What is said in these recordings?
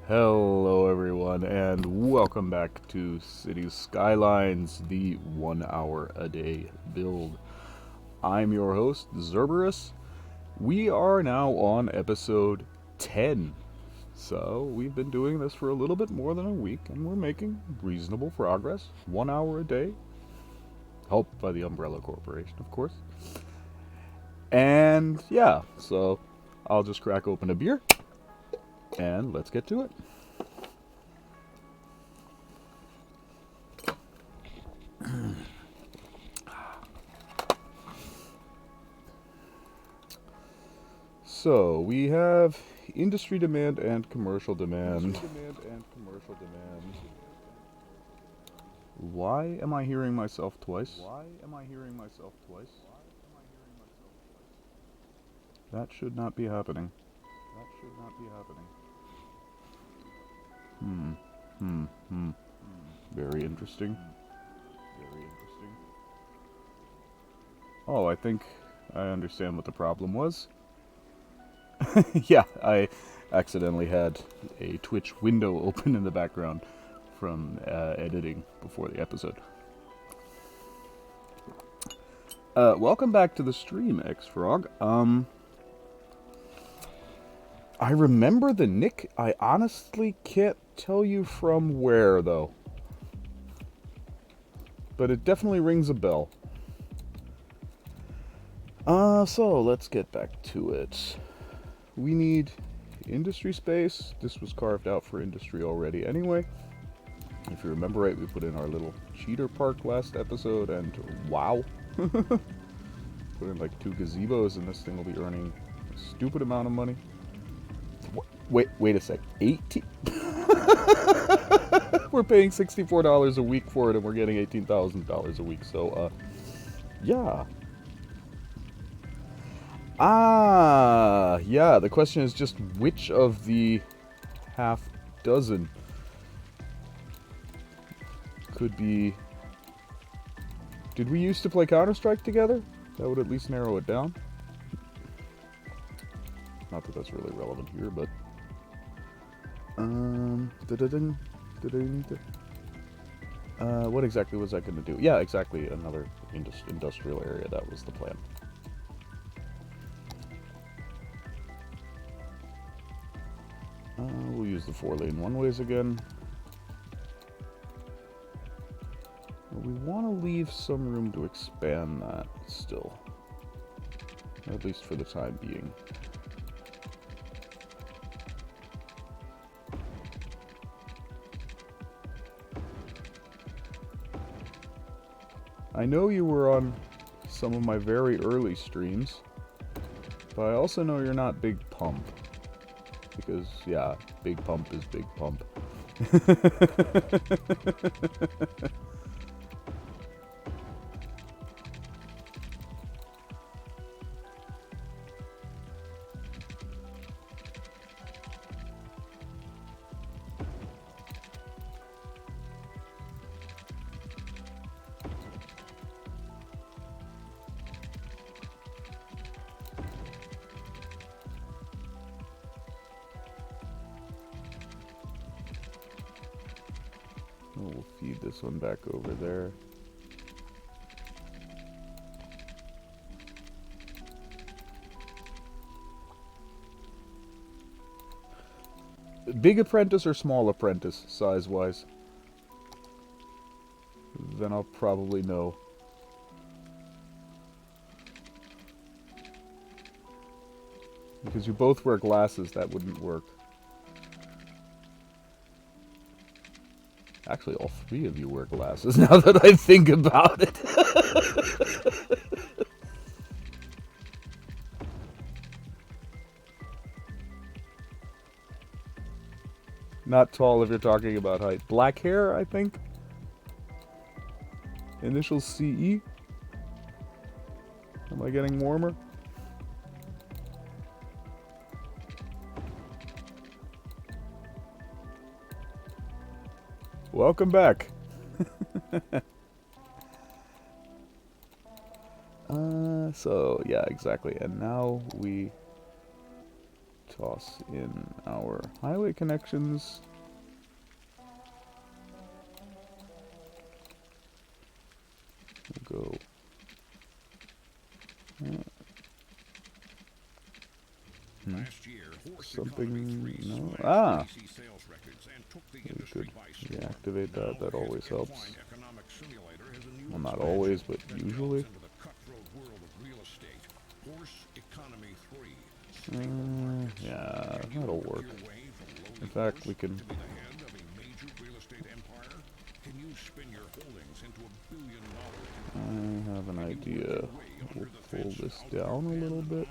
Hello everyone and welcome back to City Skylines, the 1 hour a day build. I'm your host, Zerberus. We are now on episode 10. So we've been doing this for a little bit more than a week and we're making reasonable progress. 1 hour a day. Helped by the Umbrella Corporation, of course. And yeah, so I'll just crack open a beer and let's get to it. So we have industry demand and commercial demand. Why am I hearing myself twice? That should not be happening. Hmm. Hmm. Very interesting. Oh, I think I understand what the problem was. Yeah, I accidentally had a Twitch window open in the background from editing before the episode. Welcome back to the stream, X-Frog. I remember the nick. I honestly can't tell you from where, though. But it definitely rings a bell. So let's get back to it. We need industry space. This was carved out for industry already anyway. If you remember right, we put in our little cheater park last episode, and wow. Put in like 2 gazebos and this thing will be earning a stupid amount of money. Wait a sec. 18? We're paying $64 a week for it and we're getting $18,000 a week. So, yeah. Yeah, the question is just which of the half dozen could be... Did we used to play Counter-Strike together? That would at least narrow it down. Not that that's really relevant here, but... what exactly was I going to do? Yeah, exactly, another industrial area. That was the plan. We'll use the 4-lane one-ways again. We want to leave some room to expand that still. At least for the time being. I know you were on some of my very early streams, but I also know you're not Big Pump. Because, yeah, Big Pump is Big Pump. We'll feed this one back over there. Big apprentice or small apprentice, size-wise? Then I'll probably know. Because you both wear glasses, that wouldn't work. Actually, all 3 of you wear glasses, now that I think about it. Not tall if you're talking about height. Black hair, I think? Initials CE? Am I getting warmer? Welcome back. So, yeah, exactly. And now we toss in our highway connections. We'll go Last year, something, no, we could reactivate that, that always helps. Well, not always, but usually. Yeah, that'll work. In fact, we can... I have an idea. We'll pull this down a little bit.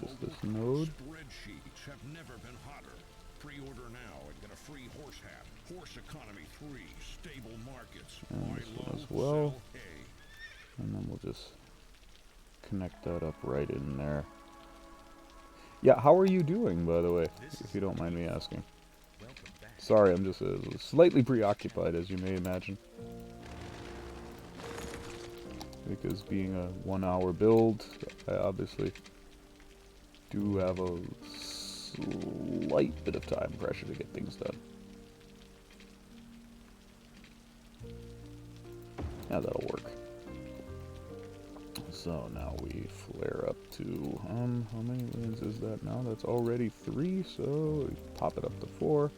Just this node. Spreadsheets have never been hotter. Pre-order now and get a free horse hat. Horse Economy 3, stable markets. And this one as well. And then we'll just connect that up right in there. Yeah, how are you doing, by the way, if you don't mind me asking? Sorry, I'm just slightly preoccupied, as you may imagine. Because being a 1 hour build, I obviously do have a slight bit of time pressure to get things done. Yeah, that'll work. So now we flare up to, how many lanes is that now? That's already 3, so we pop it up to 4.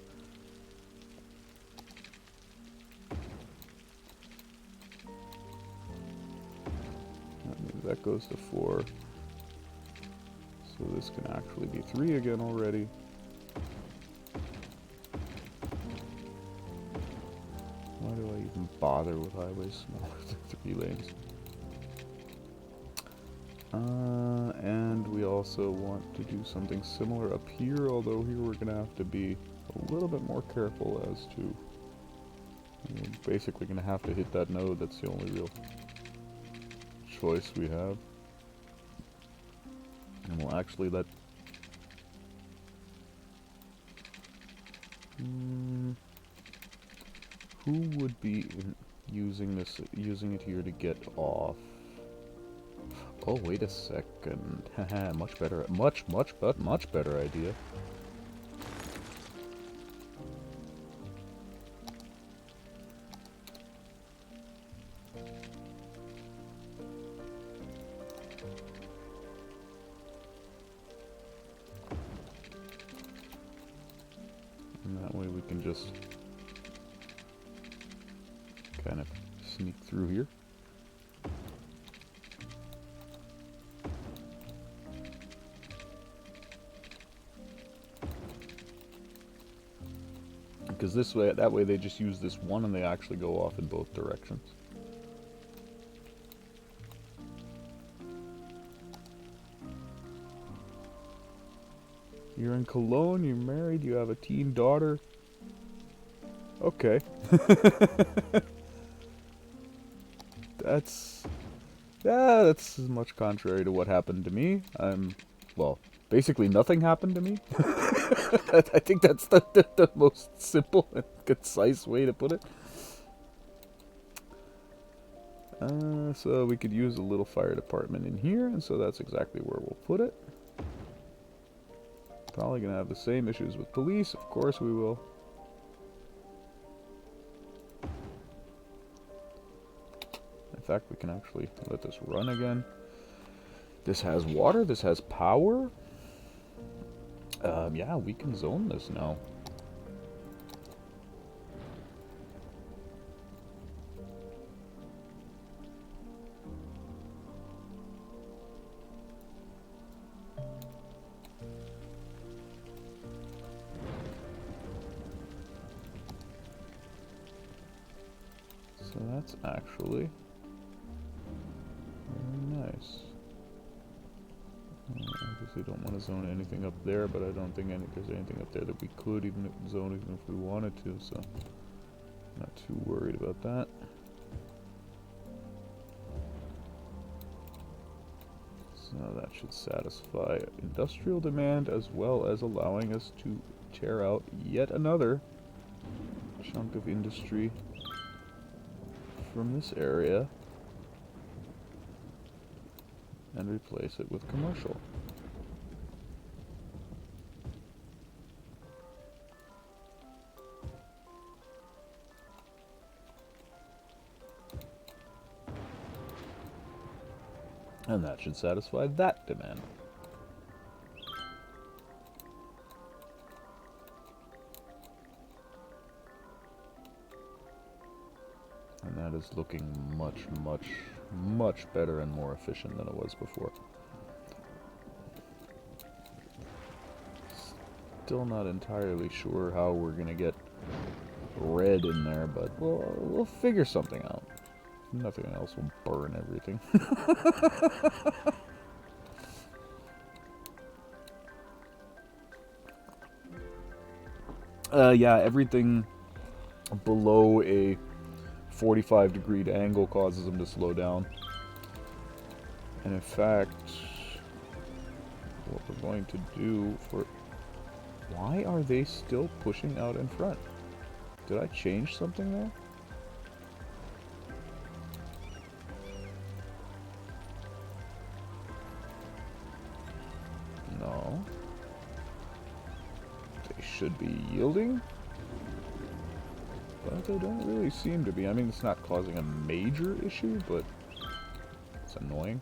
That means that goes to 4. So this can actually be 3 again already. Why do I even bother with highways smaller than 3 lanes? And we also want to do something similar up here, although here we're going to have to be a little bit more careful as to... We're basically going to have to hit that node. That's the only real choice we have. And we'll actually let... who would be using it here to get off? Oh, wait a second. Haha, much better, much better idea. And that way we can just kind of sneak through here. Because that way they just use this one and they actually go off in both directions. You're in Cologne, you're married, you have a teen daughter. Okay. That's as much contrary to what happened to me. Well, basically nothing happened to me. I think that's the most simple and concise way to put it. So we could use a little fire department in here, and so that's exactly where we'll put it. Probably gonna have the same issues with police, of course we will. In fact, we can actually let this run again. This has water, this has power. Yeah, we can zone this now. So that's actually very nice. Obviously don't want to zone anything up there, but I don't think there's anything up there that we could even zone even if we wanted to, so not too worried about that. So that should satisfy industrial demand as well as allowing us to tear out yet another chunk of industry from this area and replace it with commercial. And that should satisfy that demand. And that is looking much, much, much better and more efficient than it was before. Still not entirely sure how we're gonna get red in there, but we'll figure something out. Nothing else will burn everything. Yeah, everything below a 45-degree angle causes them to slow down. And in fact, what we're going to do for... Why are they still pushing out in front? Did I change something there? No. They should be yielding. But they don't really seem to be. I mean, it's not causing a major issue, but it's annoying.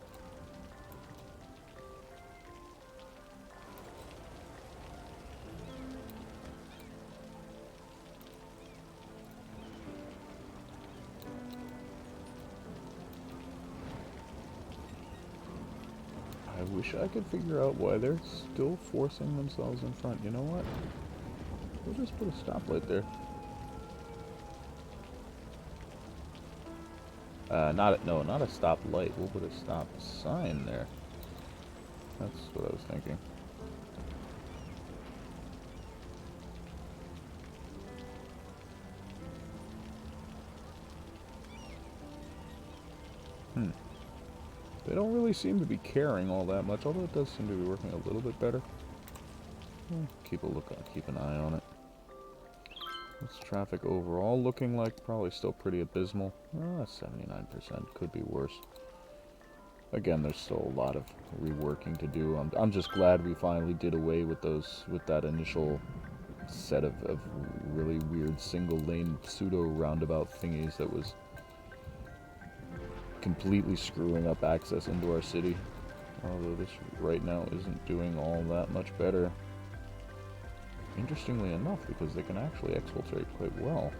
I wish I could figure out why they're still forcing themselves in front. You know what? We'll just put a stoplight there. Not a stop light. We'll put a stop sign there. That's what I was thinking. They don't really seem to be caring all that much, although it does seem to be working a little bit better. Keep an eye on it. What's traffic overall looking like? Probably still pretty abysmal. 79%, could be worse. Again, there's still a lot of reworking to do. I'm just glad we finally did away with that initial set of really weird single lane pseudo roundabout thingies that was completely screwing up access into our city. Although this right now isn't doing all that much better. Interestingly enough, because they can actually exfiltrate quite well.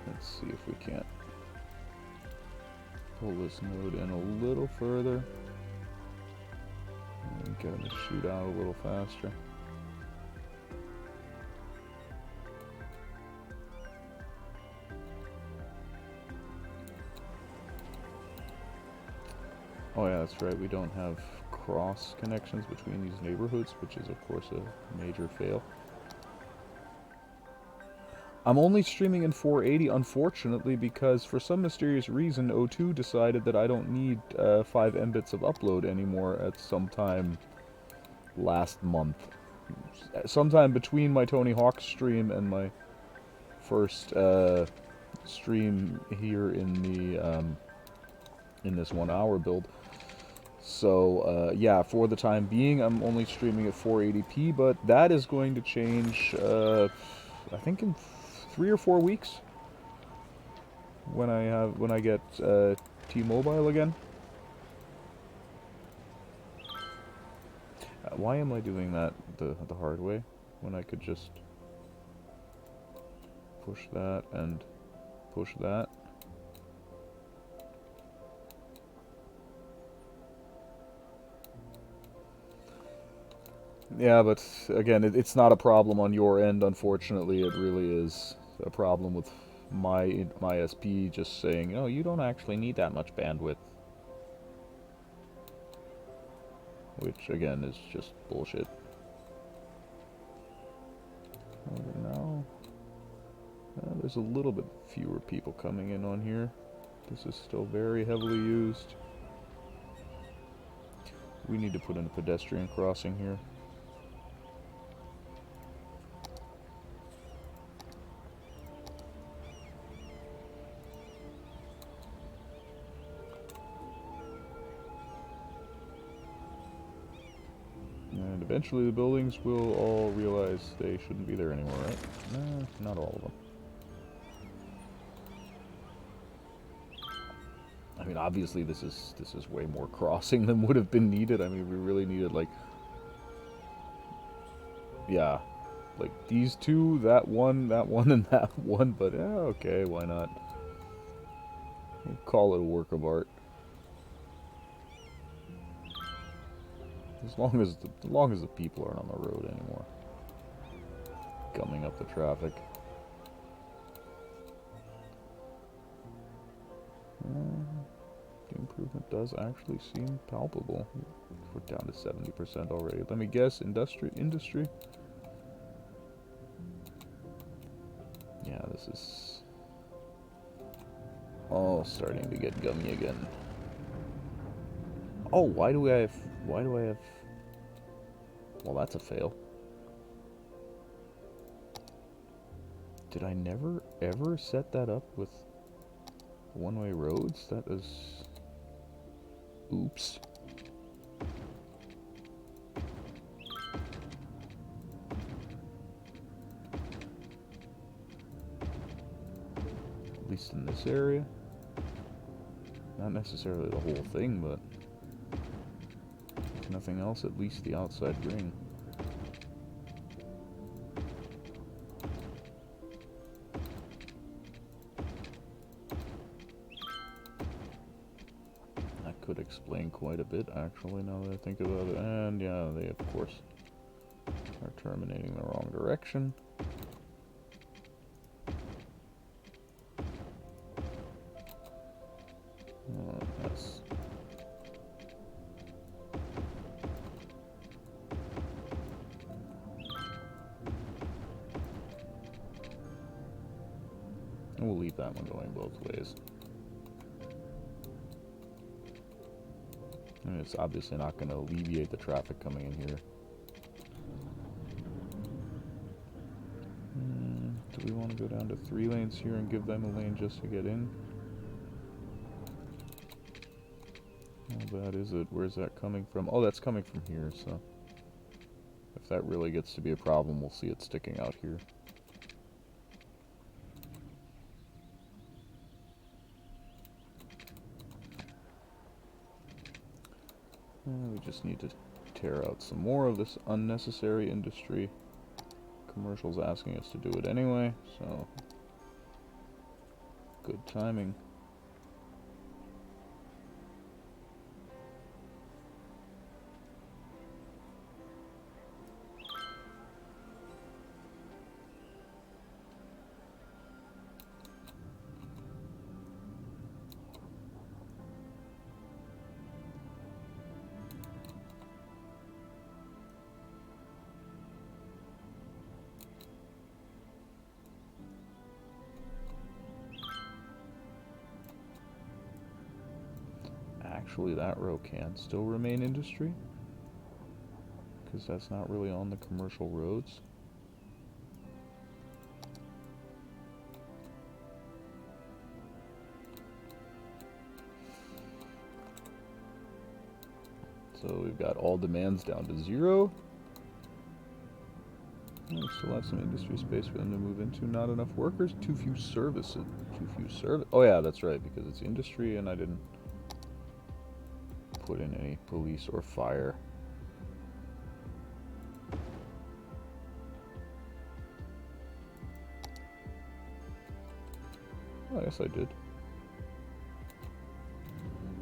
Let's see if we can't pull this node in a little further and get them to shoot out a little faster. Oh yeah, that's right, we don't have cross connections between these neighborhoods, which is of course a major fail. I'm only streaming in 480, unfortunately, because for some mysterious reason O2 decided that I don't need 5 Mbits of upload anymore at some time last month. Sometime between my Tony Hawk stream and my first stream here in this 1 hour build. So, yeah, for the time being, I'm only streaming at 480p, but that is going to change, I think in 3 or 4 weeks, when I get T-Mobile again. Why am I doing that the hard way, when I could just push that and push that? Yeah, but again, it's not a problem on your end, unfortunately. It really is a problem with my SP just saying, oh, you don't actually need that much bandwidth. Which, again, is just bullshit. Now, there's a little bit fewer people coming in on here. This is still very heavily used. We need to put in a pedestrian crossing here. And eventually the buildings will all realize they shouldn't be there anymore, right? No, not all of them. mean, obviously this is way more crossing than would have been needed. I mean, we really needed like, yeah, like these two, that one, and that one. But yeah, okay, why not? We'll call it a work of art. As long as the people aren't on the road anymore, gumming up the traffic. The improvement does actually seem palpable. We're down to 70% already. Let me guess, industry. Yeah, this is all starting to get gummy again. Oh, why do I have? Well, that's a fail. Did I never ever set that up with one-way roads? That is... Oops. At least in this area. Not necessarily the whole thing, but if nothing else, at least the outside ring. That could explain quite a bit, actually, now that I think about it. And yeah, they, of course, are terminating the wrong direction. That's... We'll leave that one going both ways. I mean, it's obviously not going to alleviate the traffic coming in here. Do we want to go down to 3 lanes here and give them a lane just to get in? How bad is it? Where's that coming from? Oh, that's coming from here, so... If that really gets to be a problem, we'll see it sticking out here. We just need to tear out some more of this unnecessary industry. Commercial's asking us to do it anyway, so... Good timing. Actually, that row can still remain industry, because that's not really on the commercial roads. So we've got all demands down to 0. We still have some industry space for them to move into. Not enough workers, too few services. Oh yeah, that's right, because it's industry and I didn't put in any police or fire. Oh, I guess I did.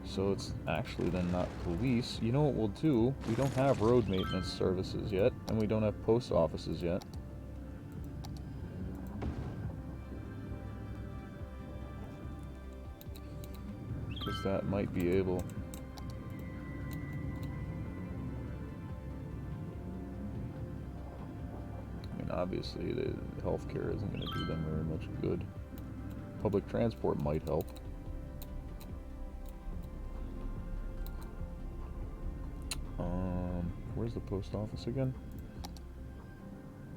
So it's actually then not police. You know what we'll do? We don't have road maintenance services yet, and we don't have post offices yet. Because that might be able... I mean, obviously, the healthcare isn't going to do them very much good. Public transport might help. Where's the post office again?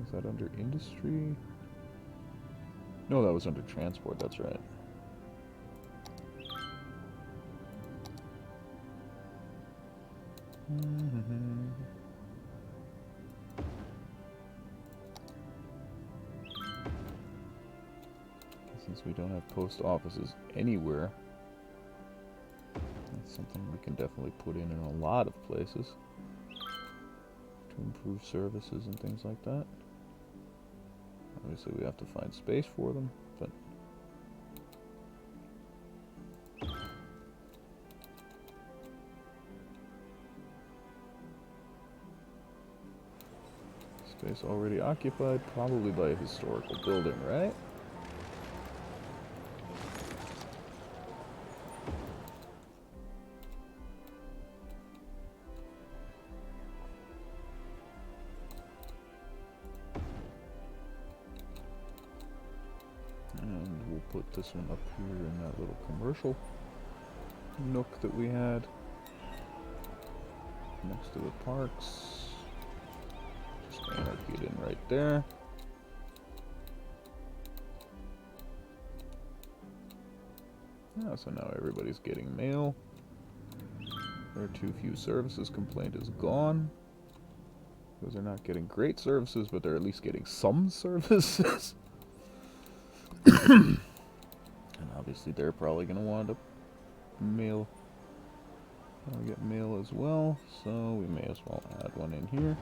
Is that under industry? No, that was under transport, that's right. Since we don't have post offices anywhere, something we can definitely put in a lot of places to improve services and things like that. Obviously we have to find space for them, but space already occupied, probably by a historical building, right? And we'll put this one up here in that little commercial nook that we had next to the parks. Just anarchy it in right there. Yeah, so now everybody's getting mail. There are too few services. Complaint is gone. Because they're not getting great services, but they're at least getting some services. And obviously they're probably going to want to mail. Get mail as well, so we may as well add one in here.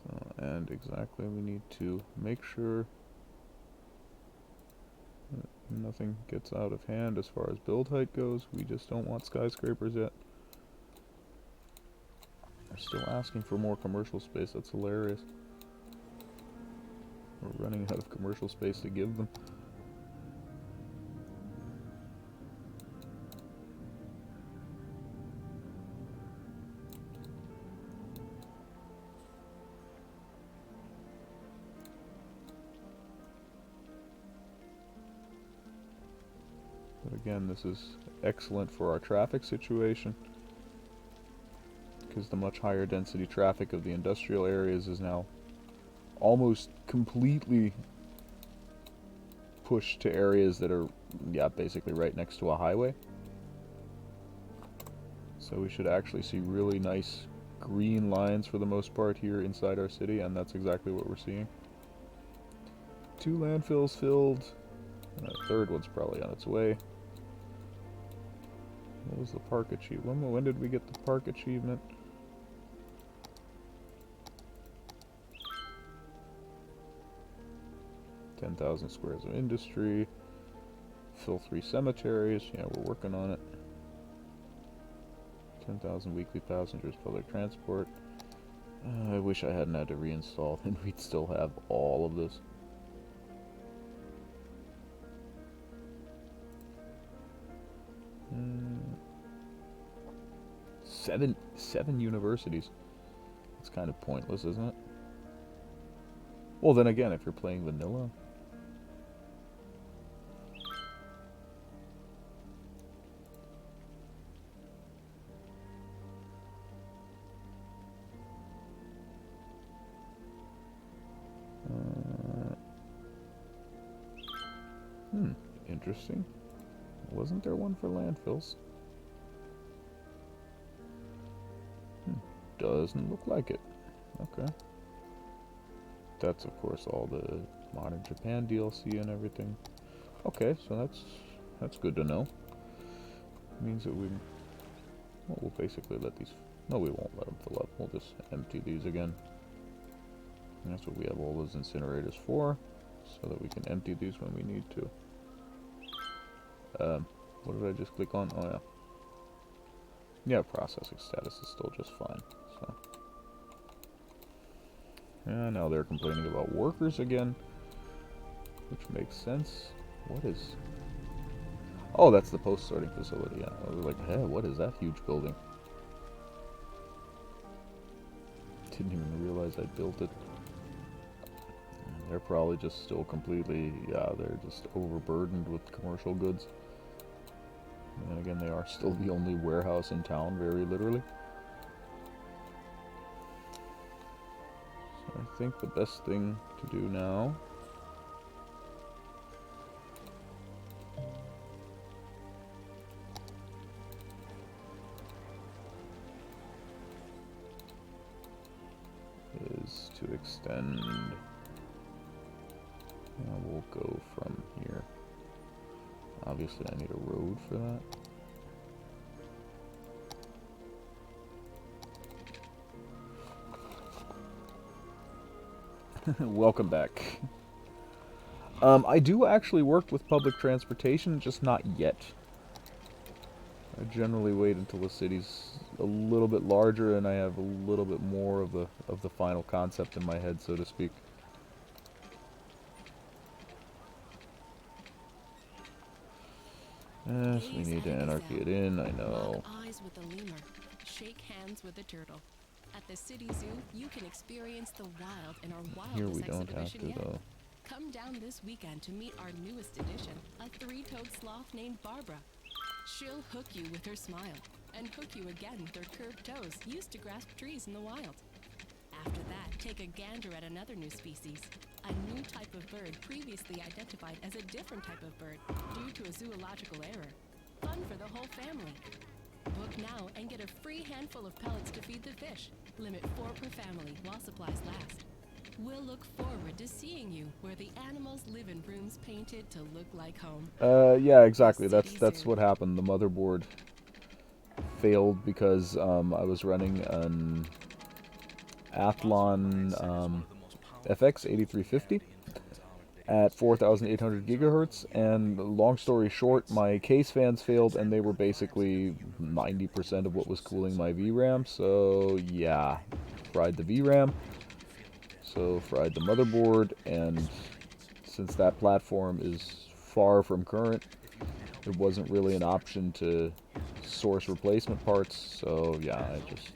So, and exactly, we need to make sure that nothing gets out of hand as far as build height goes. We just don't want skyscrapers yet. They're still asking for more commercial space. That's hilarious. We're running out of commercial space to give them. But again, this is excellent for our traffic situation, because the much higher density traffic of the industrial areas is now almost completely pushed to areas that are, yeah, basically right next to a highway. So we should actually see really nice green lines for the most part here inside our city, and that's exactly what we're seeing. 2 landfills filled, and a third one's probably on its way. What was the park achievement? When did we get the park achievement? $10,000 squares of industry. Fill 3 cemeteries. Yeah, we're working on it. 10,000 weekly passengers, public transport. I wish I hadn't had to reinstall, and we'd still have all of this. Seven universities. It's kind of pointless, isn't it? Well, then again, if you're playing vanilla. Interesting. Wasn't there one for landfills? Doesn't look like it. Okay. That's of course all the Modern Japan DLC and everything. Okay, so that's good to know. It means that we'll basically let these. No, we won't let them fill up. We'll just empty these again. And that's what we have all those incinerators for, so that we can empty these when we need to. What did I just click on? Oh yeah. Yeah, processing status is still just fine. So. Yeah, now they're complaining about workers again, which makes sense. What is? Oh, that's the post sorting facility. Yeah, I was like, hey, what is that huge building? Didn't even realize I built it. They're probably just still completely, yeah, they're just overburdened with commercial goods. And again, they are still the only warehouse in town, very literally. So I think the best thing to do now is to extend. We'll go from here obviously I need a road for that. Welcome back. I do actually work with public transportation, just not yet. I generally wait until the city's a little bit larger and I have a little bit more of the final concept in my head, so to speak. Yes, we need to anarchy it in, I know. Eyes with the lemur, shake hands with the turtle. At the city zoo, you can experience the wild in our Here we wildest don't have exhibition to, yet. though. Come down this weekend to meet our newest addition, a three-toed sloth named Barbara. She'll hook you with her smile, and hook you again with her curved toes used to grasp trees in the wild. After that, take a gander at another new species, a new type of bird previously identified as a different type of bird due to a zoological error. Fun for the whole family. Book now and get a free handful of pellets to feed the fish. Limit 4 per family while supplies last. We'll look forward to seeing you where the animals live in rooms painted to look like home. Yeah, exactly. That's what happened. The motherboard failed because I was running an Athlon FX 8350 at 4,800 gigahertz, and long story short, my case fans failed, and they were basically 90% of what was cooling my VRAM. So yeah, fried the VRAM. So fried the motherboard, and since that platform is far from current, it wasn't really an option to source replacement parts. So yeah, I just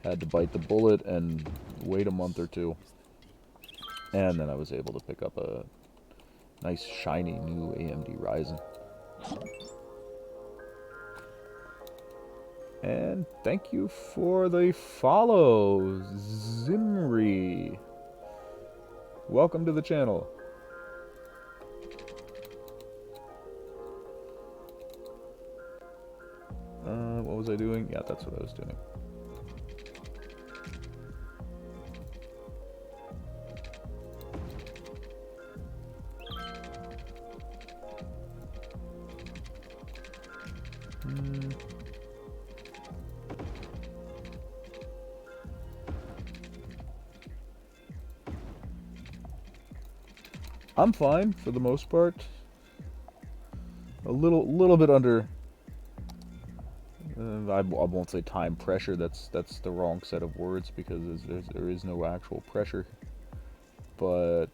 had to bite the bullet and wait a month or two. And then I was able to pick up a nice shiny new AMD Ryzen. And thank you for the follow, Zimri. Welcome to the channel. What was I doing? Yeah, that's what I was doing. I'm fine for the most part. A little bit under. I won't say time pressure. That's the wrong set of words because there is no actual pressure. But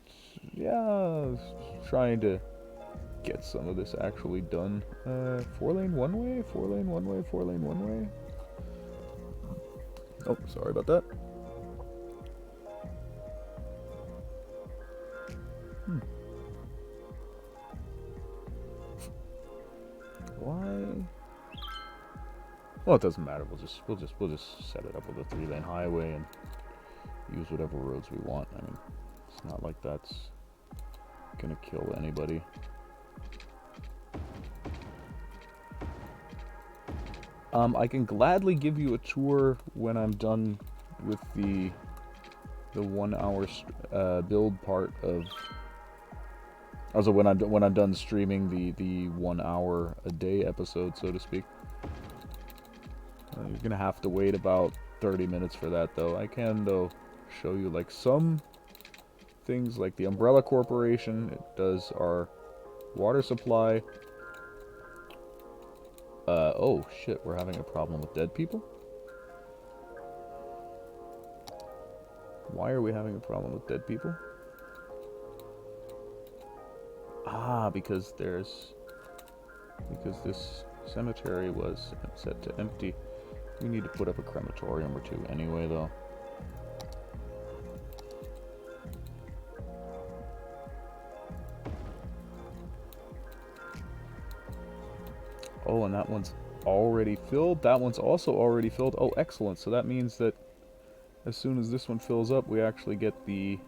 yeah, trying to get some of this actually done. 4-lane one way, 4-lane one way, 4-lane one way. Oh, sorry about that. Why? Well, it doesn't matter. We'll just set it up with a 3-lane highway and use whatever roads we want. I mean, it's not like that's gonna kill anybody. I can gladly give you a tour when I'm done with the 1 hour build part of. Also, when I'm done streaming the 1 hour a day episode, so to speak. You're gonna have to wait about 30 minutes for that, though. I can, though, show you like some things, like the Umbrella Corporation. It does our water supply. Oh shit, we're having a problem with dead people? Why are we having a problem with dead people? Ah, because this cemetery was set to empty. We need to put up a crematorium or two anyway, though. Oh, and that one's already filled. That one's also already filled. Oh, excellent. So that means that as soon as this one fills up, we actually get the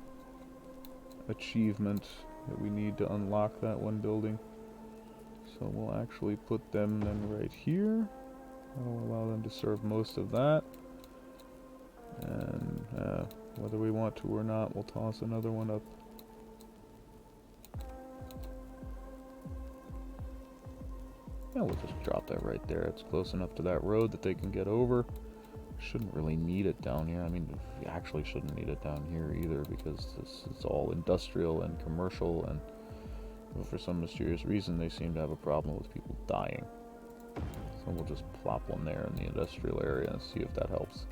achievement that we need to unlock that one building. So we'll actually put them then right here. That'll allow them to serve most of that. And whether we want to or not, we'll toss another one up. Yeah, we'll just drop that right there. It's close enough to that road that they can get over. Shouldn't really need it down here. I mean, you actually shouldn't need it down here either, because this is all industrial and commercial, and well, for some mysterious reason they seem to have a problem with people dying. So we'll just plop one there in the industrial area and see if that helps.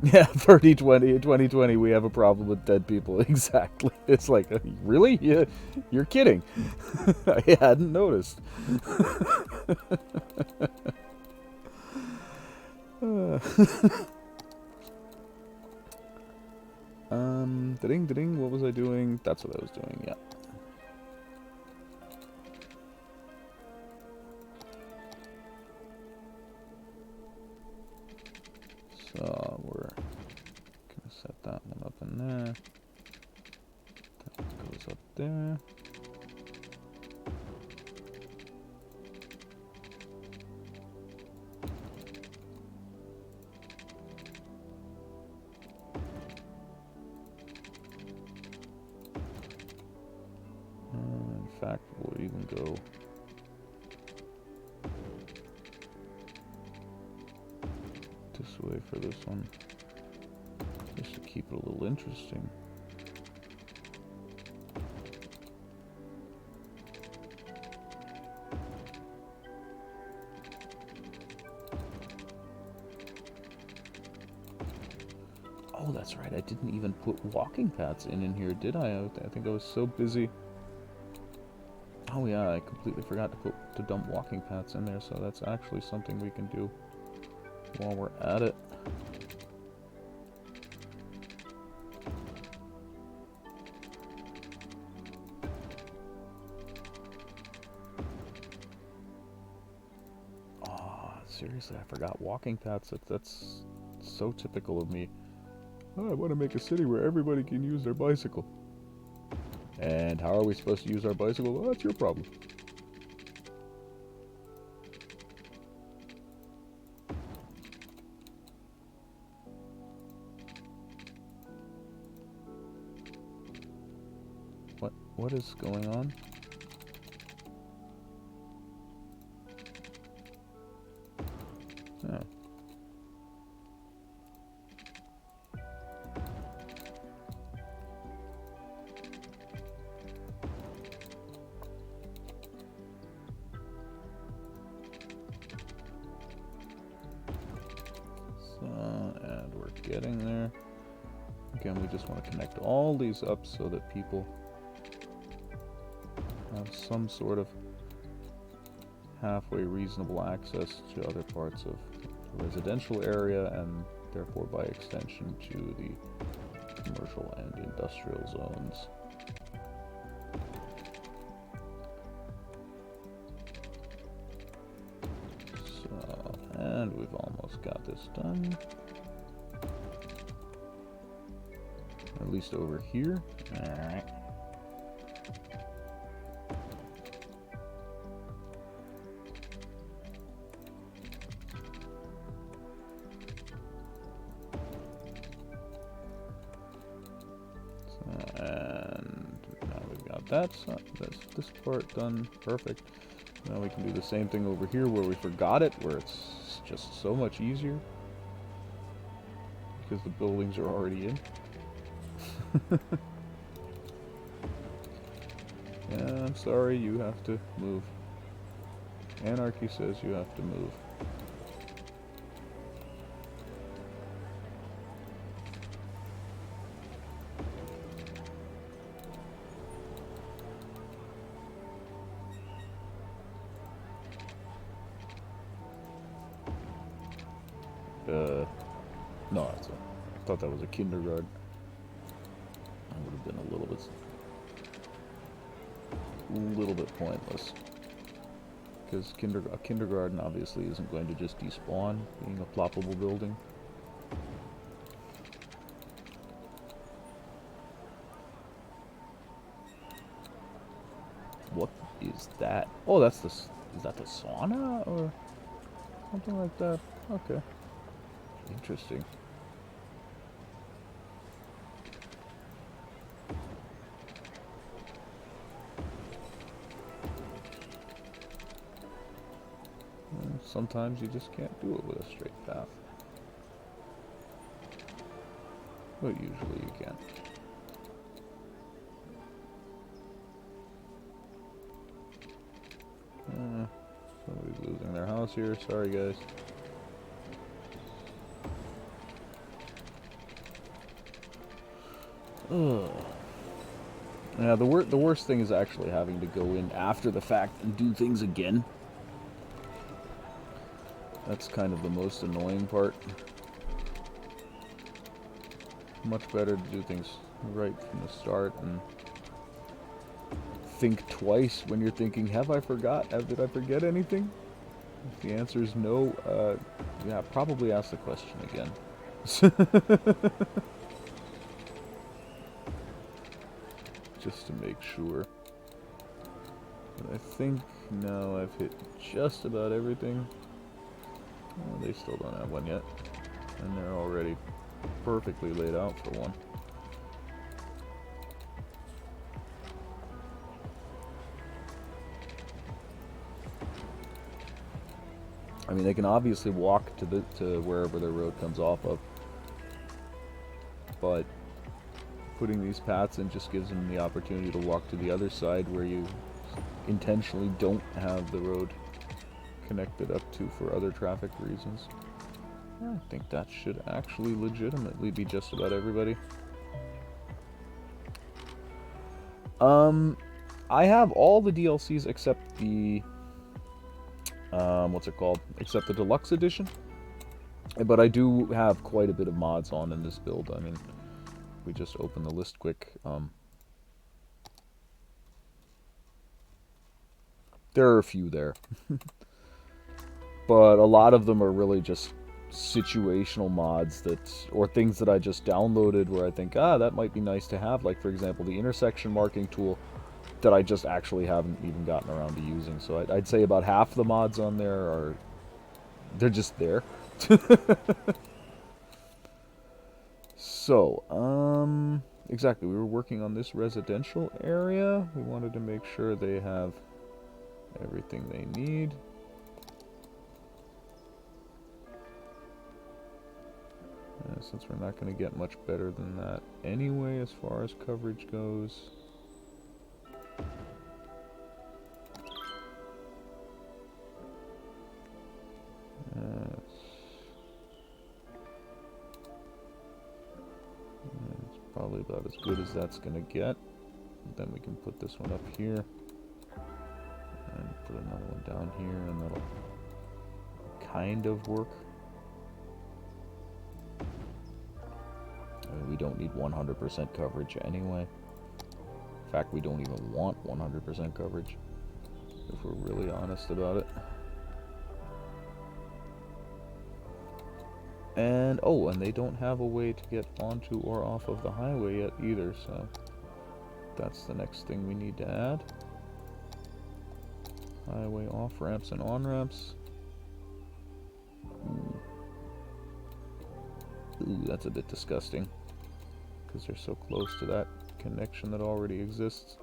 Yeah, 2020, we have a problem with dead people. Exactly. It's like, really? Yeah, you're kidding. I hadn't noticed. Ding, what was I doing? That's what I was doing, yeah. So we're gonna set that one up in there. That goes up there. In fact, we'll even go this way for this one, just to keep it a little interesting. Oh, that's right, I didn't even put walking paths in here, did I? I think I was so busy. Oh yeah, I completely forgot to dump walking paths in there, so that's actually something we can do while we're at it. Oh, seriously, I forgot walking paths. That's so typical of me. Oh, I want to make a city where everybody can use their bicycle. And how are we supposed to use our bicycle? Well, that's your problem. What is going on? Oh. And we're getting there. Again, we just want to connect all these up so that people have some sort of halfway reasonable access to other parts of the residential area, and therefore by extension to the commercial and industrial zones. So, and we've almost got this done. At least over here. Alright. And now we've got this part done. Perfect. Now we can do the same thing over here where we forgot it, where it's just so much easier because the buildings are already in. Yeah, I'm sorry, you have to move. Anarchy says you have to move. No, I thought that was a kindergarten. That would have been a little bit pointless. Because a kindergarten obviously isn't going to just despawn, being a ploppable building. What is that? Oh, is that the sauna or something like that? Okay. Interesting. sometimes you just can't do it with a straight path. But usually you can. Somebody's losing their house here. Sorry, guys. Ugh. Yeah, the worst thing is actually having to go in after the fact and do things again. That's kind of the most annoying part. Much better to do things right from the start and think twice when you're thinking, have I forgot? Did I forget anything? If the answer is no, yeah, probably ask the question again. Just to make sure. But I think now I've hit just about everything. Oh, they still don't have one yet. And they're already perfectly laid out for one. I mean, they can obviously walk to wherever their road comes off of, but putting these paths in just gives them the opportunity to walk to the other side where you intentionally don't have the road connected up to for other traffic reasons. I think that should actually legitimately be just about everybody. I have all the DLCs except the what's it called? Except the deluxe edition. But I do have quite a bit of mods on in this build. I mean, we just open the list quick. There are a few there. But a lot of them are really just situational mods or things that I just downloaded where I think, that might be nice to have. Like, for example, the intersection marking tool that I just actually haven't even gotten around to using. So I'd say about half the mods on there they're just there. So, exactly, we were working on this residential area. We wanted to make sure they have everything they need. Since we're not going to get much better than that anyway as far as coverage goes. It's probably about as good as that's going to get. Then we can put this one up here. And put another one down here, and that'll kind of work. I mean, we don't need 100% coverage anyway. In fact, we don't even want 100% coverage, if we're really honest about it. And, oh, and they don't have a way to get onto or off of the highway yet either, so that's the next thing we need to add. Highway off-ramps and on-ramps. Ooh, that's a bit disgusting, because they're so close to that connection that already exists.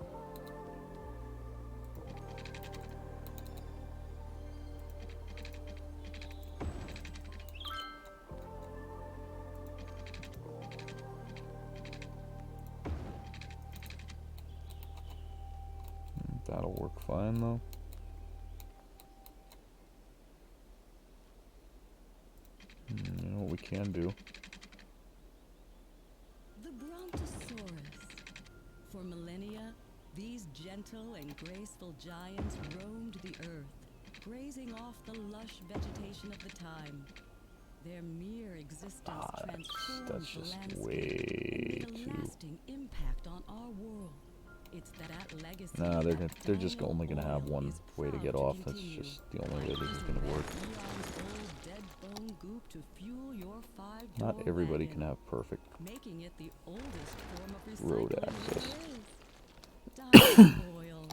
That'll work fine though. You know what we can do? The Brontosaurus. For millennia, these gentle and graceful giants roamed the earth, grazing off the lush vegetation of the time. Their mere existence transformed That's just the landscape way and made a too... lasting impact on our world. It's that legacy. Nah, they're just only gonna have one way to get off. That's just the only way this is gonna work. Not everybody can have perfect road access. Oil.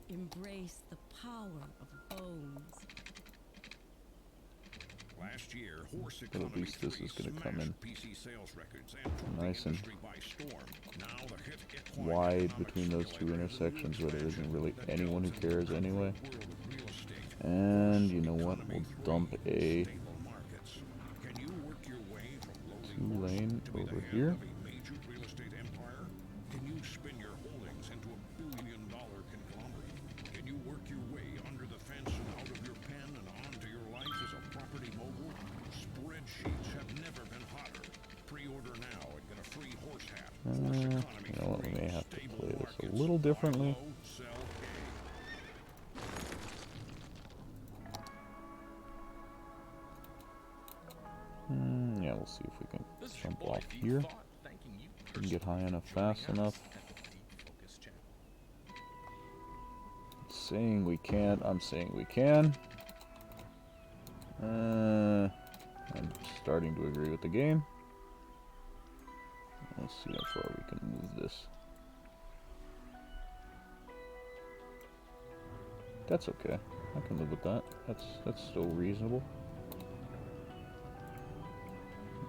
Embrace the power of bones. Last year, horse But at least this is going to come in PC sales records and nice and by storm. Now the hit wide between those two intersections where there isn't really anyone who cares anyway. world of real estate. And you know what? We'll dump a Stable markets. Can you work your way from lowly 2-lane horse to be the over head here. of a major real estate empire? Can you spin your holdings into a billion-dollar conglomerate? Can you work your way under the fence and out of your pen and onto your life as a property mogul? Spreadsheets have never been hotter. Pre-order now and get a free horse hat. Horse economy You know what? We may have to stable play this a markets. little Buy differently. low, sell high. Yeah, we'll see if we can jump off here. We can get high enough, fast enough. It's saying we can't. I'm saying we can. I'm starting to agree with the game. Let's see how far we can move this. That's okay. I can live with that. That's still reasonable.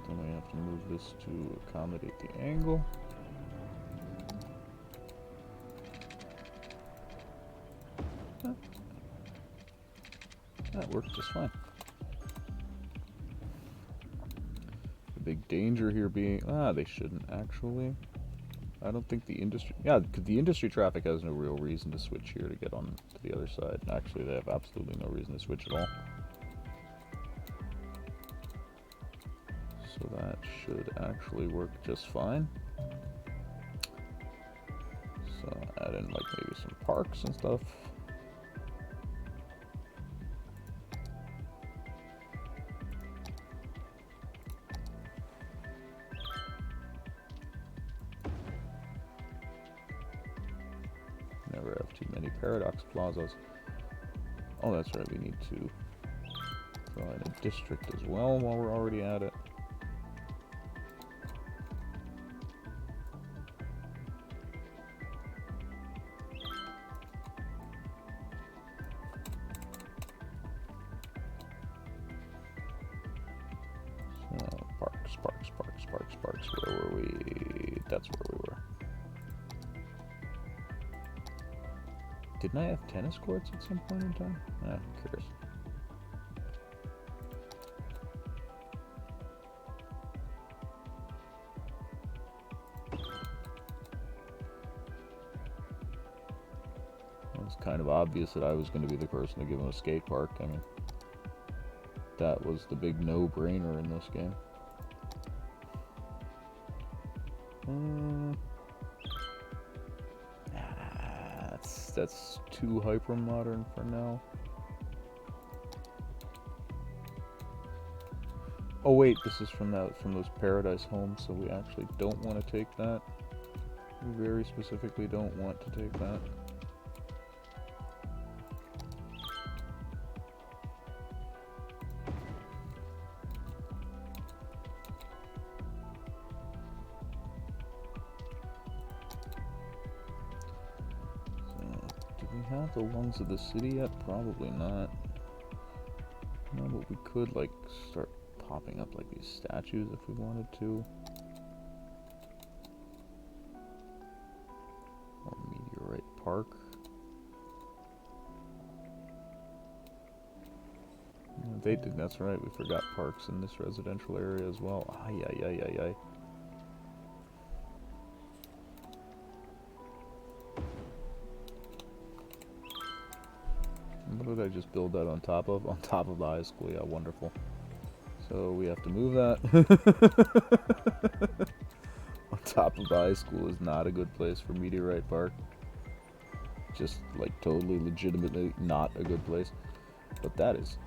Then we have to move this to accommodate the angle. That worked just fine. The big danger here being... they shouldn't actually. I don't think the industry... Yeah, because the industry traffic has no real reason to switch here to get on to the other side. Actually, they have absolutely no reason to switch at all. So that should actually work just fine. So add in like maybe some parks and stuff. Never have too many paradox plazas. Oh, that's right, we need to throw in a district as well while we're already at it. Parks. Where were we? That's where we were. Didn't I have tennis courts at some point in time? Who cares? It was kind of obvious that I was going to be the person to give him a skate park. I mean, that was the big no-brainer in this game. That's too hyper modern for now. Oh wait, this is from those Paradise homes, so we actually don't want to take that. We very specifically don't want to take that. Have the lungs of the city yet? Probably not. No, but we could like start popping up like these statues if we wanted to. Or Meteorite Park. Yeah, they did. That's right. We forgot parks in this residential area as well. Ay. What did I just build that on top of? On top of the high school, yeah, wonderful. So we have to move that. On top of the high school is not a good place for Meteorite Park. Just like totally legitimately not a good place. But that is.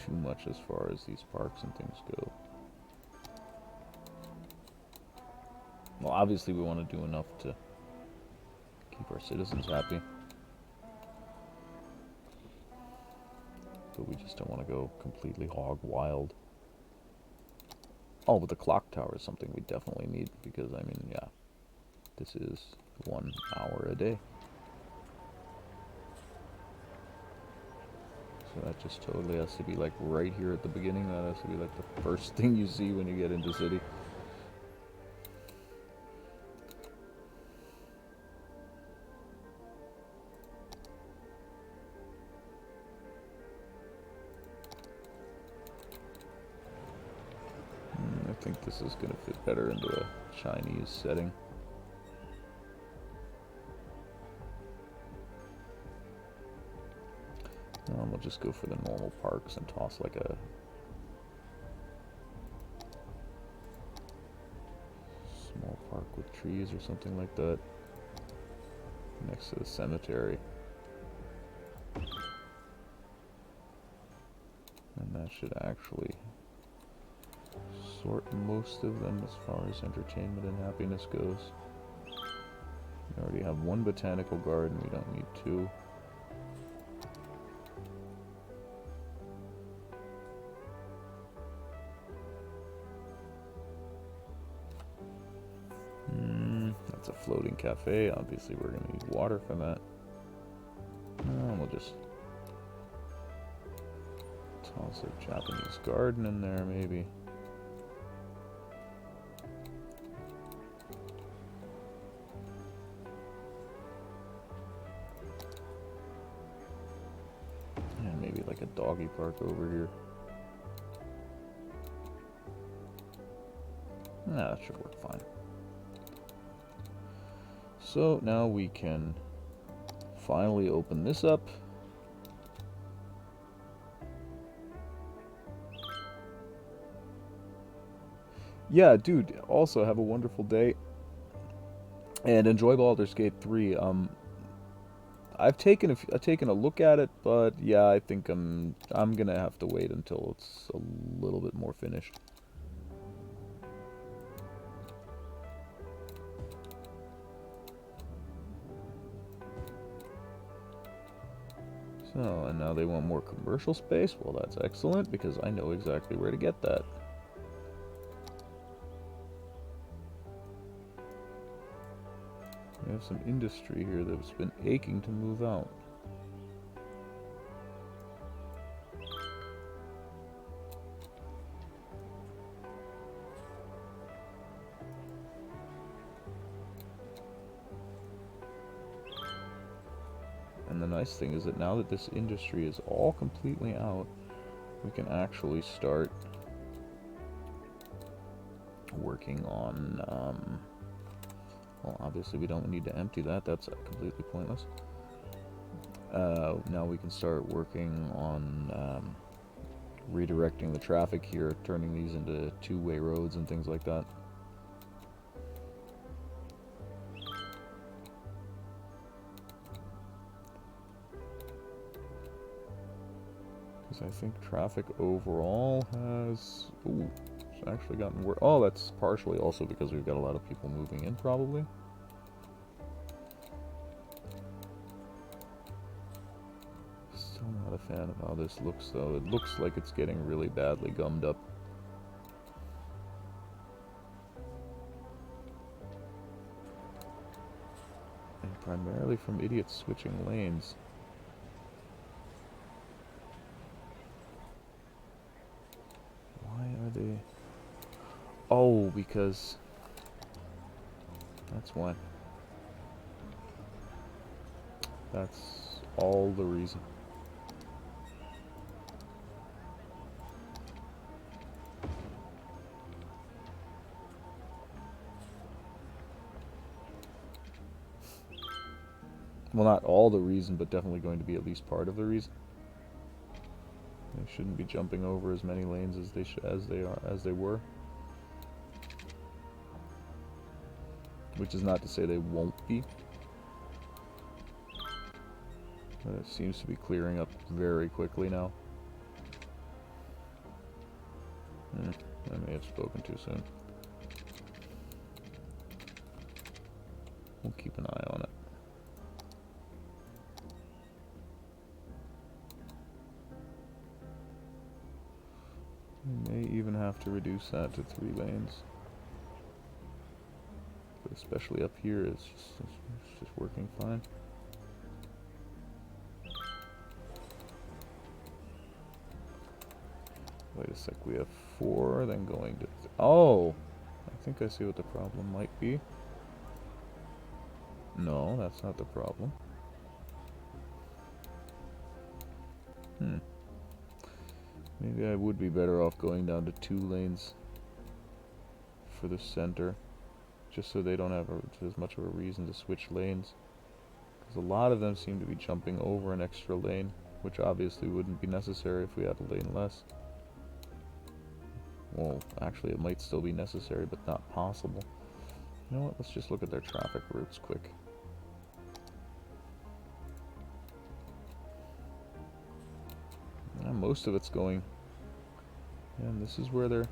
Too much as far as these parks and things go. Well, obviously we want to do enough to keep our citizens happy. But we just don't want to go completely hog wild. Oh, but the clock tower is something we definitely need because, I mean, yeah, this is 1 hour a day. So that just totally has to be like right here at the beginning. That has to be like the first thing you see when you get into city. I think this is going to fit better into a Chinese setting. We'll just go for the normal parks and toss like a small park with trees or something like that next to the cemetery. And that should actually sort most of them as far as entertainment and happiness goes. We already have one botanical garden, we don't need two. That's a floating cafe. Obviously we're going to need water for that. We'll just toss a Japanese garden in there, maybe. And maybe like a doggy park over here. That should work fine. So now we can finally open this up. Yeah, dude, also have a wonderful day. And enjoy Baldur's Gate 3. I've taken a look at it, but yeah, I think I'm gonna have to wait until it's a little bit more finished. So, and now they want more commercial space? Well, that's excellent, because I know exactly where to get that. We have some industry here that's been aching to move out. And the nice thing is that now that this industry is all completely out, we can actually start working on, well, obviously we don't need to empty that, that's completely pointless. Now we can start working on redirecting the traffic here, turning these into two-way roads and things like that. I think traffic overall has... Ooh, it's actually gotten worse. Oh, that's partially also because we've got a lot of people moving in, probably. Still not a fan of how this looks, though. It looks like it's getting really badly gummed up. And primarily from idiots switching lanes. They... Oh, because that's why. That's all the reason. Well, not all the reason, but definitely going to be at least part of the reason. They shouldn't be jumping over as many lanes as they were. Which is not to say they won't be. But it seems to be clearing up very quickly now. I may have spoken too soon. We'll keep an eye on it. We may even have to reduce that to 3 lanes. But especially up here, it's just working fine. Wait a sec, we have 4, then going to... Oh! I think I see what the problem might be. No, that's not the problem. Maybe I would be better off going down to 2 lanes for the center, just so they don't have as much of a reason to switch lanes. Because a lot of them seem to be jumping over an extra lane, which obviously wouldn't be necessary if we had a lane less. Well, actually it might still be necessary, but not possible. You know what, let's just look at their traffic routes quick. Most of it's going, and this is where they're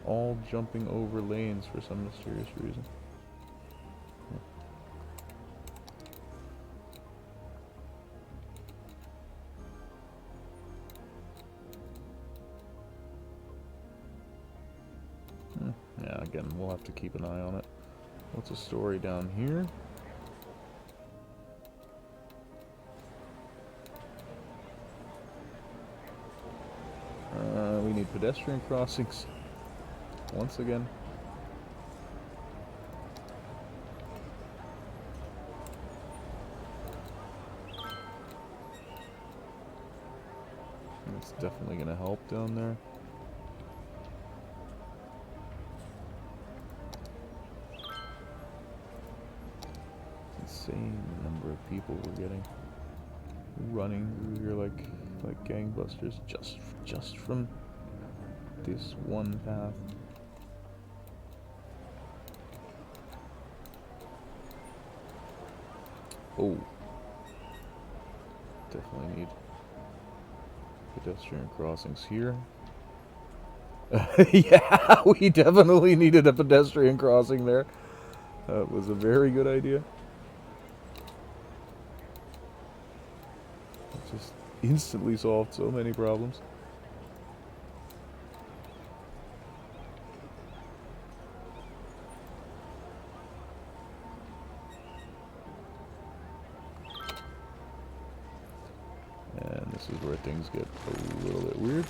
all jumping over lanes for some mysterious reason. Yeah, again, we'll have to keep an eye on it. What's the story down here? We need pedestrian crossings once again. It's definitely going to help down there. Insane number of people we're getting running through here like gangbusters just from this one path. Oh, definitely need pedestrian crossings here. Yeah, we definitely needed a pedestrian crossing there. That was a very good idea. It just instantly solved so many problems. And this is where things get a little bit weird.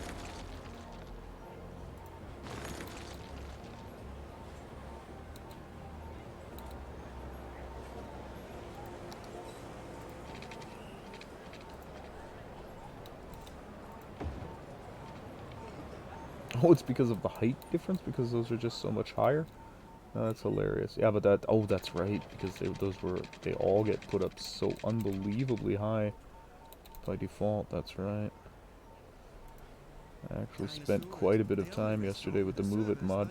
Oh, it's because of the height difference? Because those are just so much higher? Oh, that's hilarious. Yeah, but that... Oh, that's right. Because they all get put up so unbelievably high by default. That's right. I actually spent quite a bit of time yesterday with the Move It mod,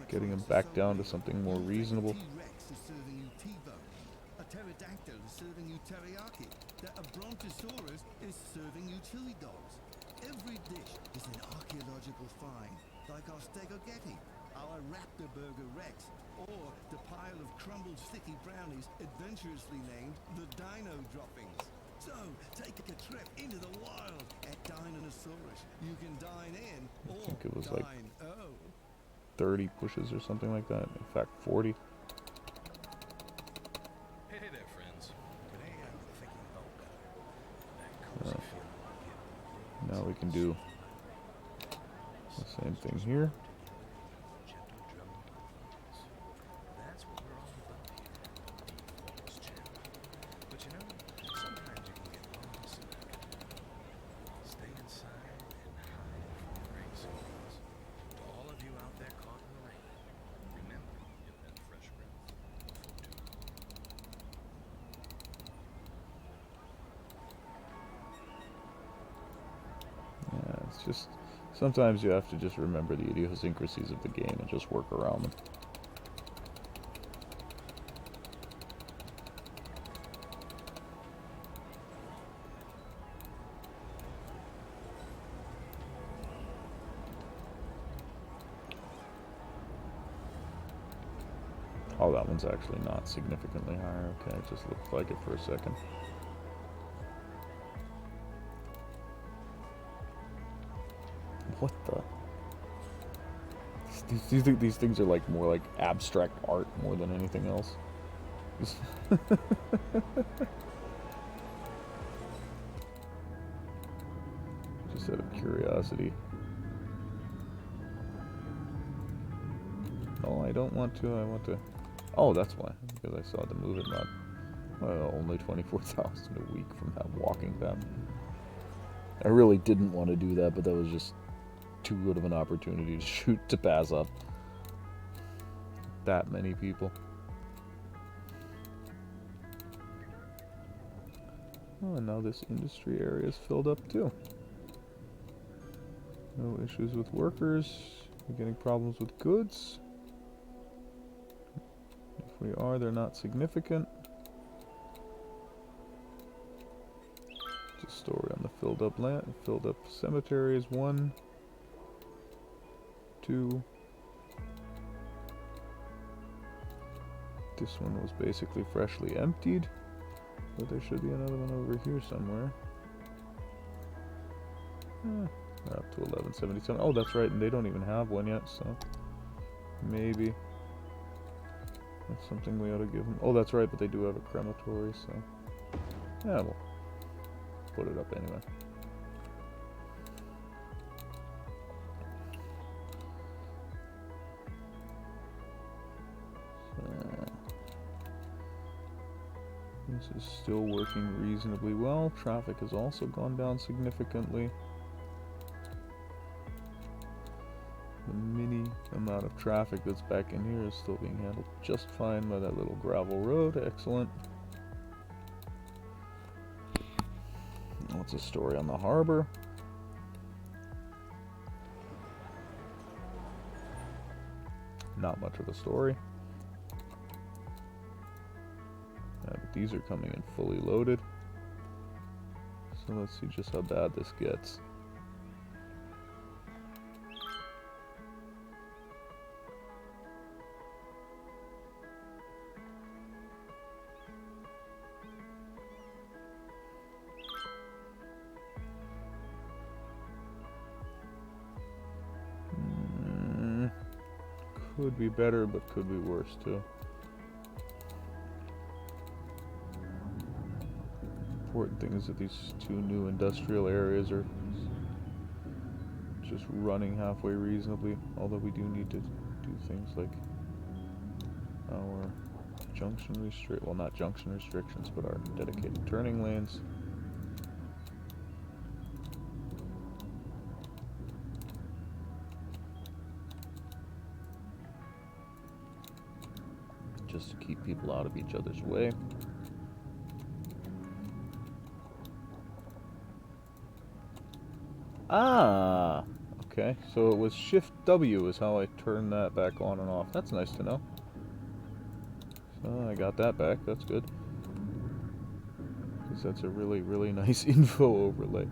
getting them back down to something more reasonable. A pterodactyl is serving you teriyaki. A brontosaurus is serving you chili dogs. Every dish is an archaeological find, like our stegogetti, our raptor burger rex, or the pile of crumbled sticky brownies adventurously named the dino droppings. So, take a trip into the wild at Dinosaurus. You can dine in or I think it was like dine 30 pushes or something like that. In fact, 40. Hey there, friends. Today I'm thinking about that cozy feeling. Now we can do the same thing here. Gentle drumming of the keys. That's what we're all about here at the Falls Channel. But you know, sometimes you can get lost in that kind of stay inside and hide from the rain seasons. To all of you out there caught in the rain, remember you'll have fresh breath before too long. Yeah, it's just... Sometimes you have to just remember the idiosyncrasies of the game and just work around them. Oh, that one's actually not significantly higher. Okay, it just looked like it for a second. What the? These things are like more like abstract art more than anything else. Just out of curiosity. Oh, I don't want to. I want to. Oh, that's why. Because I saw the move it mod. Only 24,000 a week from that walking path. I really didn't want to do that, but that was just too good of an opportunity to shoot to pass up. That many people. Oh, and now this industry area is filled up too. No issues with workers. We're getting problems with goods. If we are, they're not significant. Just a story on the filled up land, filled up cemeteries. 1, 2. This one was basically freshly emptied, but there should be another one over here somewhere. We're up to 1177. Oh, that's right, and they don't even have one yet, so maybe that's something we ought to give them. Oh, that's right, but they do have a crematory, so yeah, we'll put it up anyway. This is still working reasonably well. Traffic has also gone down significantly. The mini amount of traffic that's back in here is still being handled just fine by that little gravel road. Excellent. What's a story on the harbor? Not much of a story. But these are coming in fully loaded. So let's see just how bad this gets. Could be better, but could be worse too. Important thing is that these 2 new industrial areas are just running halfway reasonably, although we do need to do things like our not junction restrictions, but our dedicated turning lanes. Just to keep people out of each other's way. Ah, okay. So it was Shift W is how I turned that back on and off. That's nice to know. So I got that back. That's good. Because that's a really, really nice info overlay.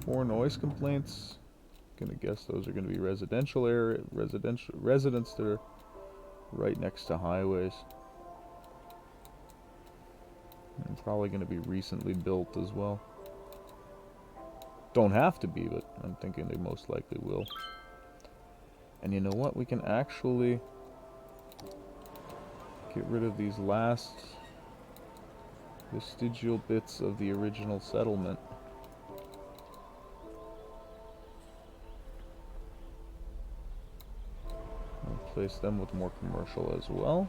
4 noise complaints. Gonna guess those are gonna be residents that are right next to highways. And probably gonna be recently built as well. Don't have to be, but I'm thinking they most likely will. And you know what? We can actually get rid of these last vestigial bits of the original settlement. Replace them with more commercial as well.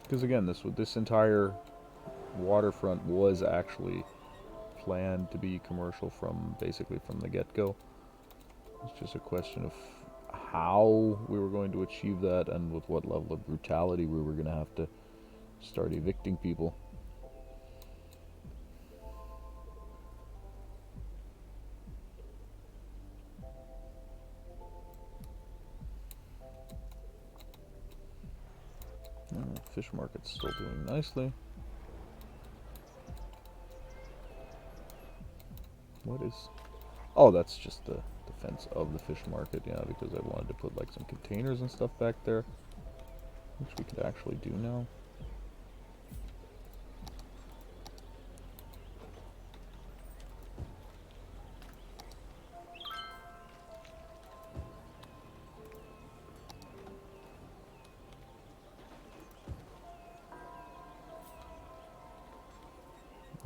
Because again, this entire waterfront was actually planned to be commercial from basically from the get-go. It's just a question of how we were going to achieve that and with what level of brutality we were going to have to start evicting people. Fish market's still doing nicely. What is... Oh, that's just the defense of the fish market, yeah, because I wanted to put like some containers and stuff back there, which we could actually do now.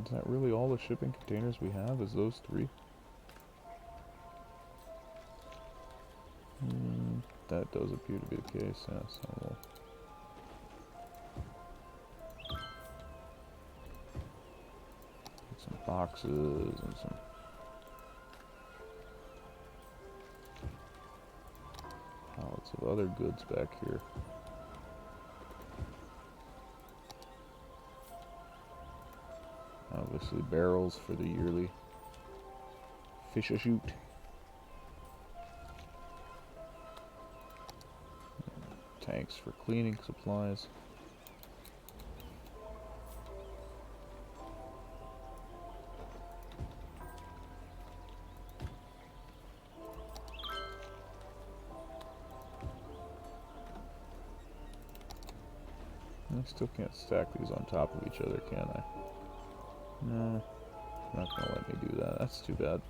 Is that really all the shipping containers we have? Is those 3? That does appear to be the case, yeah, so we'll... get some boxes and some... pallets of other goods back here. Obviously barrels for the yearly fish a shoot. Tanks for cleaning supplies. I still can't stack these on top of each other, can I? No, not gonna let me do that. That's too bad.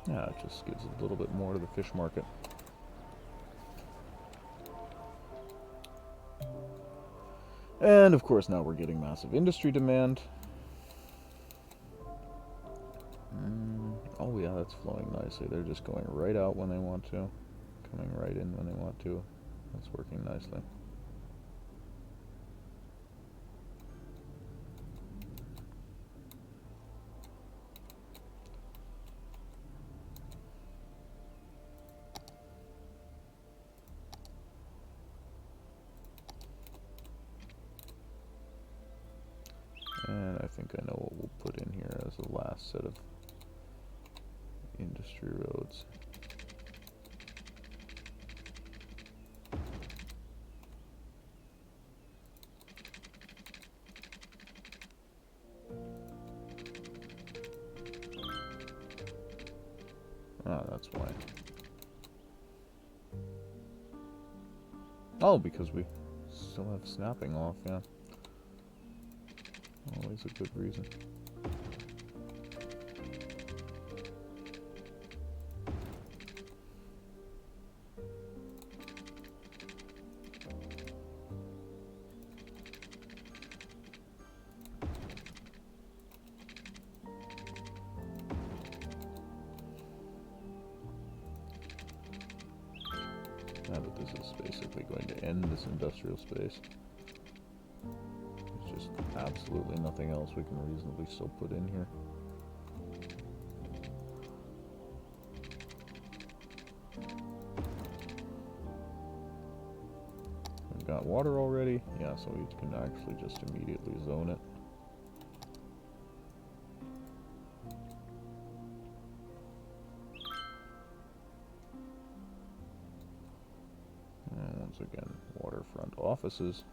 Yeah, it just gives a little bit more to the fish market. And of course now we're getting massive industry demand. Oh yeah, that's flowing nicely. They're just going right out when they want to, coming right in when they want to. That's working nicely. And I think I know what we'll put in here as the last set of industry roads. Ah, that's why. Oh, because we still have snapping off, yeah. Always a good reason. Yeah, but this is basically going to end this industrial space. There's just absolutely nothing else we can reasonably still put in here. We've got water already. Yeah, so we can actually just immediately zone it. And once again, waterfront offices.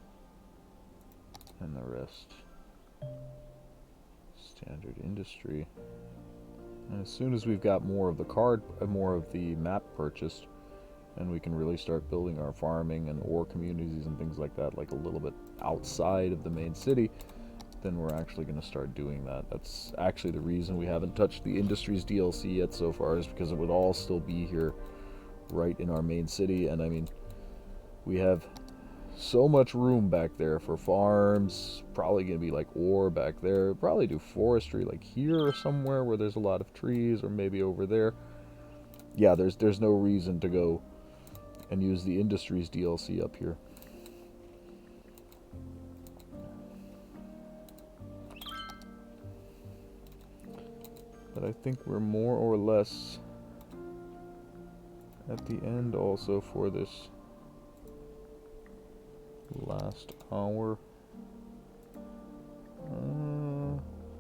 And the rest standard industry. And as soon as we've got more of the map purchased, and we can really start building our farming and ore communities and things like that, like a little bit outside of the main city, then we're actually going to start doing that. That's actually the reason we haven't touched the Industries DLC yet so far, is because it would all still be here right in our main city. And I mean, we have so much room back there for farms. Probably going to be like ore back there. Probably do forestry like here or somewhere where there's a lot of trees, or maybe over there. Yeah, there's no reason to go and use the Industries DLC up here. But I think we're more or less at the end also for this last hour.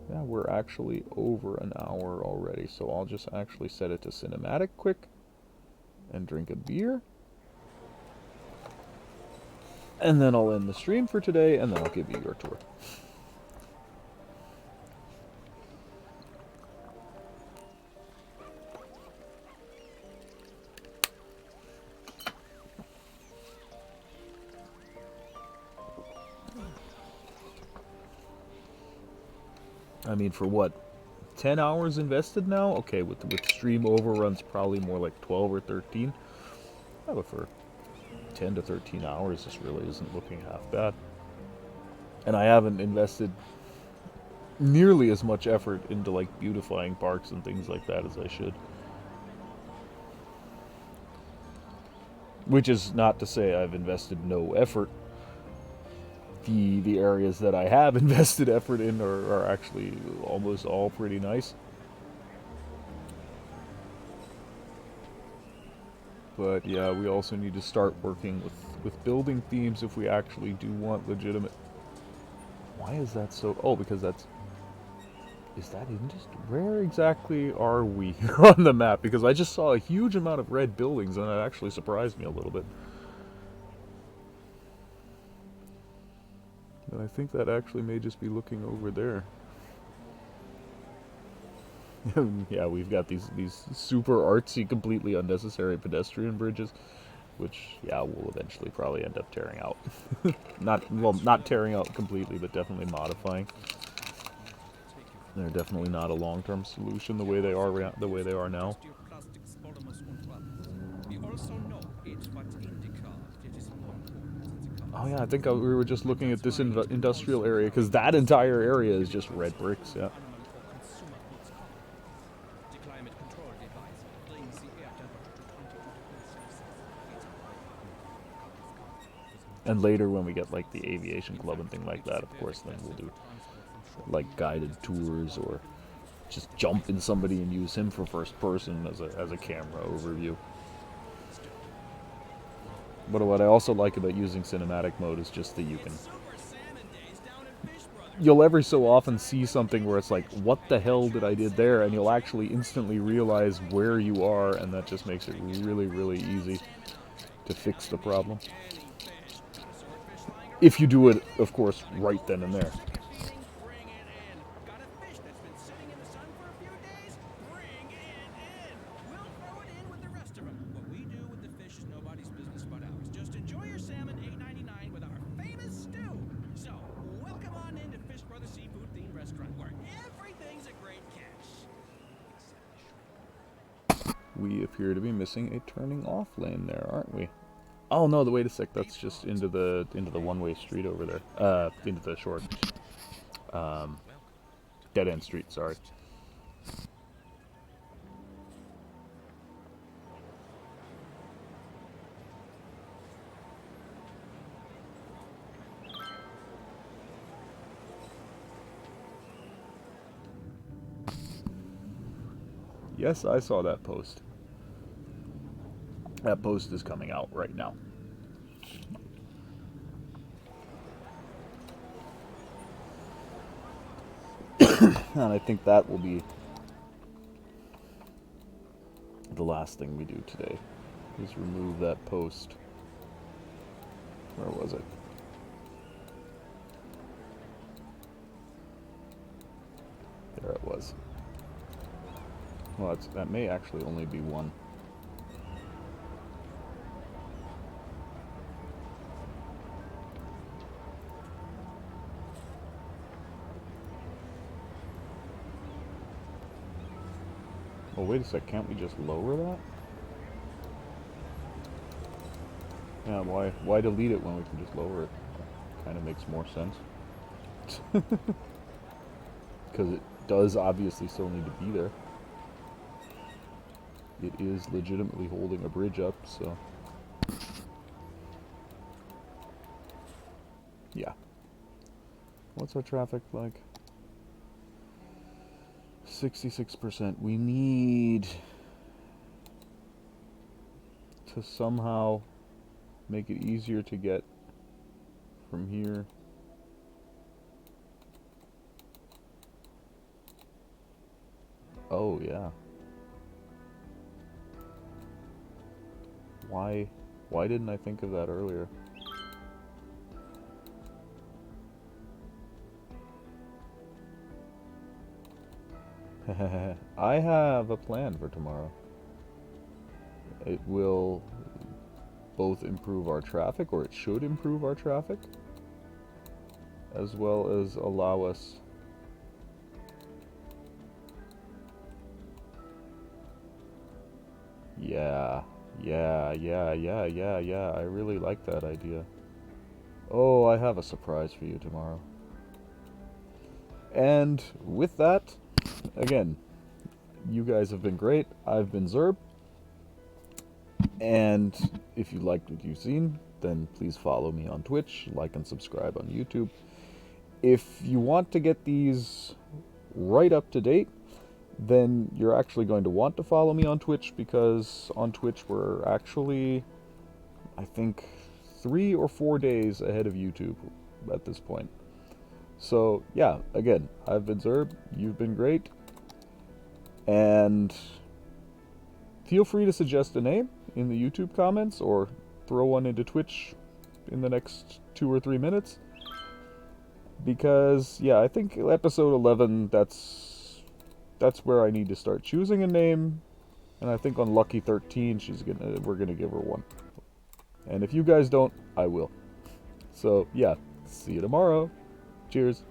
Yeah, we're actually over an hour already, so I'll just actually set it to cinematic quick and drink a beer. And then I'll end the stream for today, and then I'll give you your tour. I mean, for what, 10 hours invested now? Okay, with stream overruns, probably more like 12 or 13. Yeah, but for 10 to 13 hours, this really isn't looking half bad. And I haven't invested nearly as much effort into like beautifying parks and things like that as I should. Which is not to say I've invested no effort. The areas that I have invested effort in are actually almost all pretty nice. But yeah, we also need to start working with building themes if we actually do want legitimate... Why is that so... Oh, because that's... Is that industry? Where exactly are we on the map? Because I just saw a huge amount of red buildings and it actually surprised me a little bit. And I think that actually may just be looking over there. Yeah, we've got these super artsy, completely unnecessary pedestrian bridges, which, yeah, we'll eventually probably end up tearing out. Not tearing out completely, but definitely modifying. They're definitely not a long-term solution the way they are now. Oh yeah, I think we were just looking at this industrial area, because that entire area is just red bricks, yeah. And later when we get like the aviation club and thing like that, of course, then we'll do like guided tours or just jump in somebody and use him for first person as a camera overview. But what I also like about using cinematic mode is just that you'll every so often see something where it's like, what the hell did I did there? And you'll actually instantly realize where you are, and that just makes it really, really easy to fix the problem. If you do it, of course, right then and there. We appear to be missing a turning off lane there, aren't we? Oh no, wait a sec, that's just into the one-way street over there. Into the short dead-end street, sorry. Yes, I saw that post. That post is coming out right now. And I think that will be the last thing we do today, is remove that post. Where was it? There it was. Well, that may actually only be one. Oh, wait a sec, can't we just lower that? Yeah, why delete it when we can just lower it? Kind of makes more sense. Because it does obviously still need to be there. It is legitimately holding a bridge up, so... Yeah. What's our traffic like? 66%. We need to somehow make it easier to get from here. Oh, yeah. Why didn't I think of that earlier? I have a plan for tomorrow. It will both improve our traffic, or it should improve our traffic, as well as allow us Yeah. Yeah. I really like that idea. Oh, I have a surprise for you tomorrow. And with that, again, you guys have been great. I've been Zerb. And if you liked what you've seen, then please follow me on Twitch, like and subscribe on YouTube. If you want to get these right up to date, then you're actually going to want to follow me on Twitch, because on Twitch we're actually, I think, 3 or 4 days ahead of YouTube at this point. So yeah, again, I've been Zerb, you've been great, and feel free to suggest a name in the YouTube comments or throw one into Twitch in the next 2 or 3 minutes. Because yeah, I think episode 11, that's where I need to start choosing a name, and I think on Lucky 13 we're gonna give her one. And if you guys don't, I will. So yeah, see you tomorrow. Cheers.